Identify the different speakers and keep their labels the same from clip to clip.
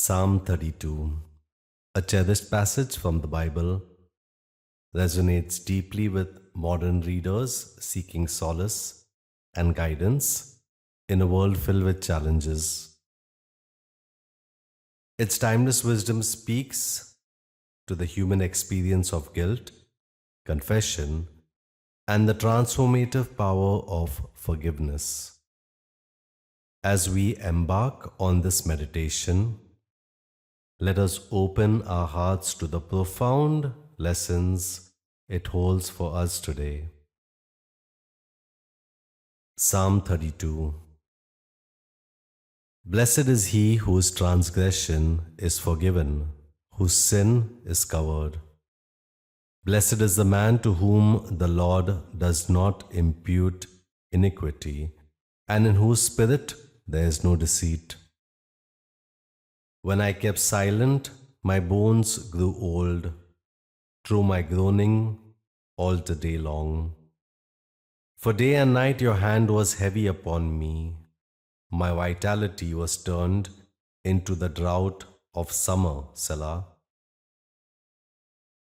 Speaker 1: Psalm 32, a cherished passage from the Bible, resonates deeply with modern readers seeking solace and guidance in a world filled with challenges. Its timeless wisdom speaks to the human experience of guilt, confession, and the transformative power of forgiveness. As we embark on this meditation, let us open our hearts to the profound lessons it holds for us today. Psalm 32. Blessed is he whose transgression is forgiven, whose sin is covered. Blessed is the man to whom the Lord does not impute iniquity, and in whose spirit there is no deceit. When I kept silent, my bones grew old, through my groaning all the day long. For day and night your hand was heavy upon me. My vitality was turned into the drought of summer, Selah.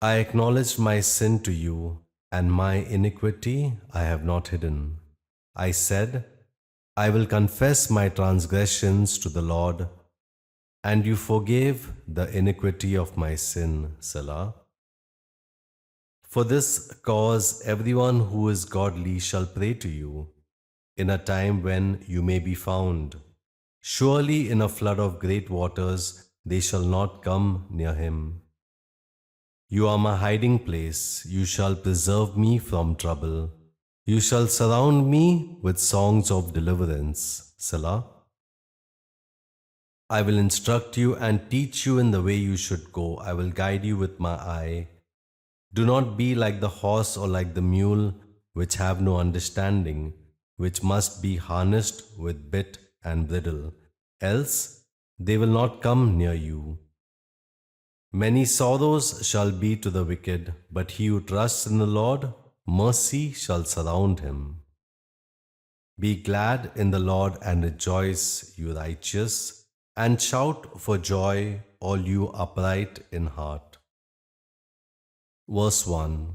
Speaker 1: I acknowledged my sin to you, and my iniquity I have not hidden. I said, I will confess my transgressions to the Lord, and you forgave the iniquity of my sin, Selah. For this cause everyone who is godly shall pray to you, in a time when you may be found. Surely in a flood of great waters they shall not come near him. You are my hiding place, you shall preserve me from trouble. You shall surround me with songs of deliverance, Selah. I will instruct you and teach you in the way you should go. I will guide you with my eye. Do not be like the horse or like the mule, which have no understanding, which must be harnessed with bit and bridle, else they will not come near you. Many sorrows shall be to the wicked, but he who trusts in the Lord, mercy shall surround him. Be glad in the Lord and rejoice, you righteous, and shout for joy, all you upright in heart. Verse 1.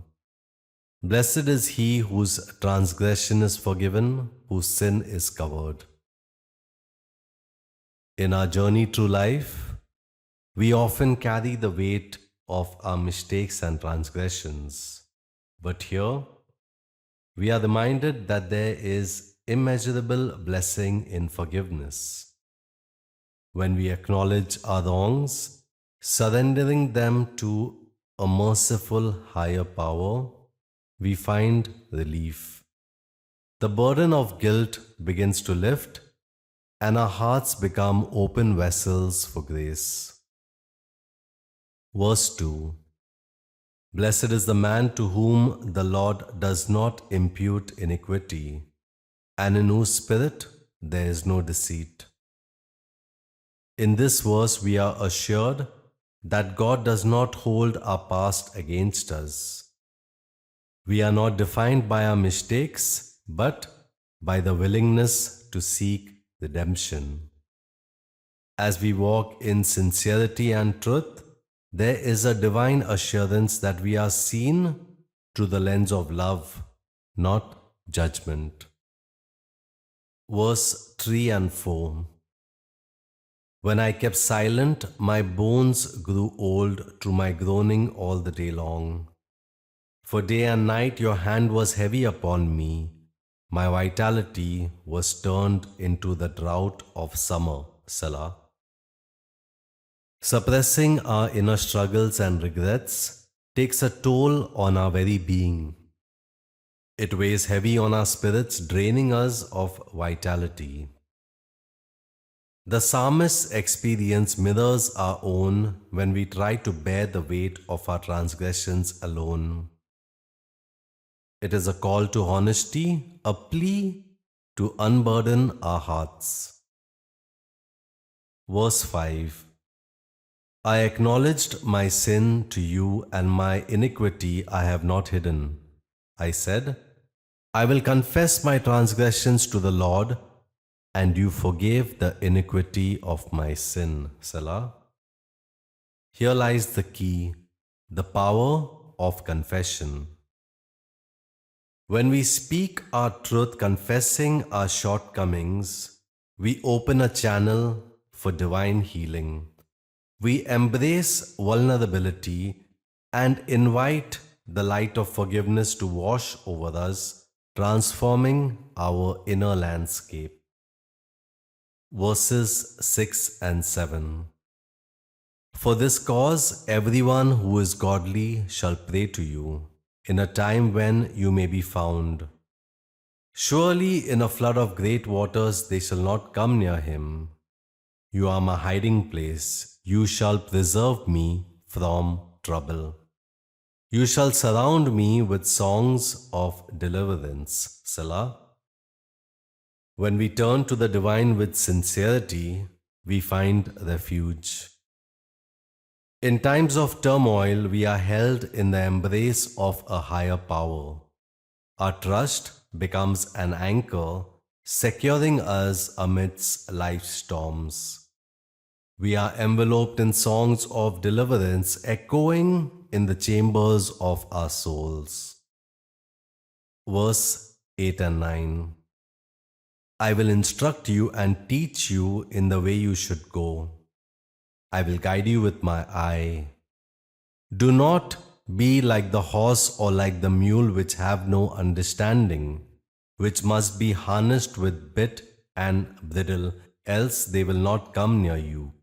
Speaker 1: Blessed is he whose transgression is forgiven, whose sin is covered. In our journey through life, we often carry the weight of our mistakes and transgressions. But here, we are reminded that there is immeasurable blessing in forgiveness. When we acknowledge our wrongs, surrendering them to a merciful higher power, we find relief. The burden of guilt begins to lift, and our hearts become open vessels for grace. Verse 2. Blessed is the man to whom the Lord does not impute iniquity, and in whose spirit there is no deceit. In this verse, we are assured that God does not hold our past against us. We are not defined by our mistakes, but by the willingness to seek redemption. As we walk in sincerity and truth, there is a divine assurance that we are seen through the lens of love, not judgment. Verse 3 and 4. When I kept silent, my bones grew old through my groaning all the day long. For day and night your hand was heavy upon me. My vitality was turned into the drought of summer, Selah. Suppressing our inner struggles and regrets takes a toll on our very being. It weighs heavy on our spirits, draining us of vitality. The psalmist's experience mirrors our own when we try to bear the weight of our transgressions alone. It is a call to honesty, a plea to unburden our hearts. Verse 5. I acknowledged my sin to you, and my iniquity I have not hidden. I said, I will confess my transgressions to the Lord, and you forgave the iniquity of my sin. Selah. Here lies the key, the power of confession. When we speak our truth, confessing our shortcomings, we open a channel for divine healing. We embrace vulnerability and invite the light of forgiveness to wash over us, transforming our inner landscape. Verses 6 and 7. For this cause, everyone who is godly shall pray to you in a time when you may be found. Surely in a flood of great waters they shall not come near him. You are my hiding place. You shall preserve me from trouble. You shall surround me with songs of deliverance. Selah. When we turn to the divine with sincerity, we find refuge. In times of turmoil, we are held in the embrace of a higher power. Our trust becomes an anchor, securing us amidst life's storms. We are enveloped in songs of deliverance, echoing in the chambers of our souls. Verse 8 and 9. I will instruct you and teach you in the way you should go. I will guide you with my eye. Do not be like the horse or like the mule which have no understanding, which must be harnessed with bit and bridle, else they will not come near you.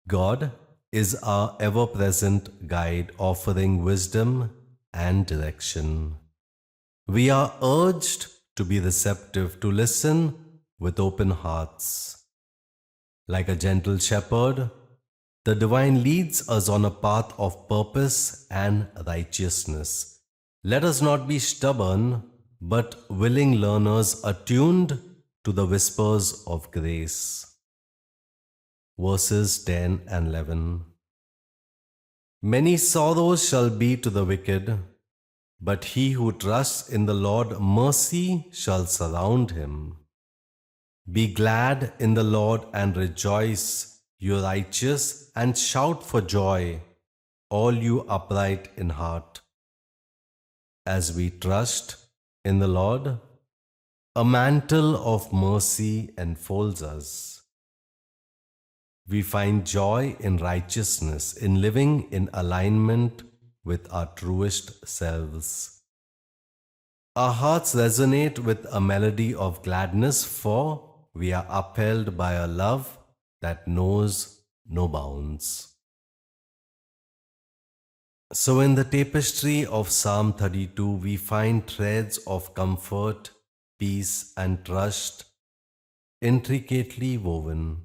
Speaker 1: God is our ever-present guide, offering wisdom and direction. We are urged to be receptive, to listen with open hearts. Like a gentle shepherd, the divine leads us on a path of purpose and righteousness. Let us not be stubborn, but willing learners attuned to the whispers of grace. Verses 10 and 11. Many sorrows shall be to the wicked, but he who trusts in the Lord, mercy shall surround him. Be glad in the Lord and rejoice, you righteous, and shout for joy, all you upright in heart. As we trust in the Lord, a mantle of mercy enfolds us. We find joy in righteousness, in living in alignment with our truest selves. Our hearts resonate with a melody of gladness, for we are upheld by a love that knows no bounds. So in the tapestry of Psalm 32, we find threads of comfort, peace, and trust intricately woven.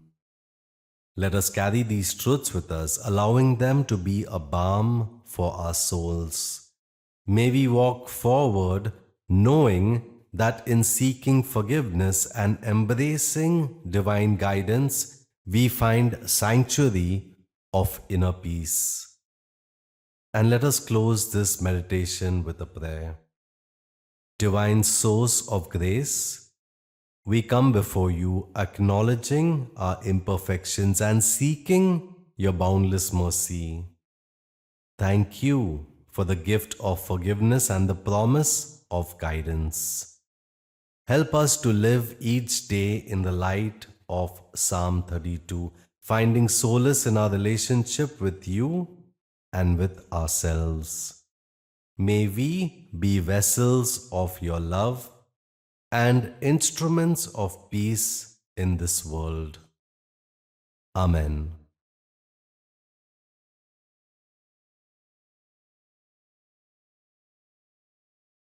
Speaker 1: Let us carry these truths with us, allowing them to be a balm for our souls. May we walk forward knowing that in seeking forgiveness and embracing divine guidance, we find sanctuary of inner peace. And let us close this meditation with a prayer. Divine source of grace, we come before you acknowledging our imperfections and seeking your boundless mercy. Thank you for the gift of forgiveness and the promise of guidance. Help us to live each day in the light of Psalm 32, finding solace in our relationship with you and with ourselves. May we be vessels of your love and instruments of peace in this world. Amen.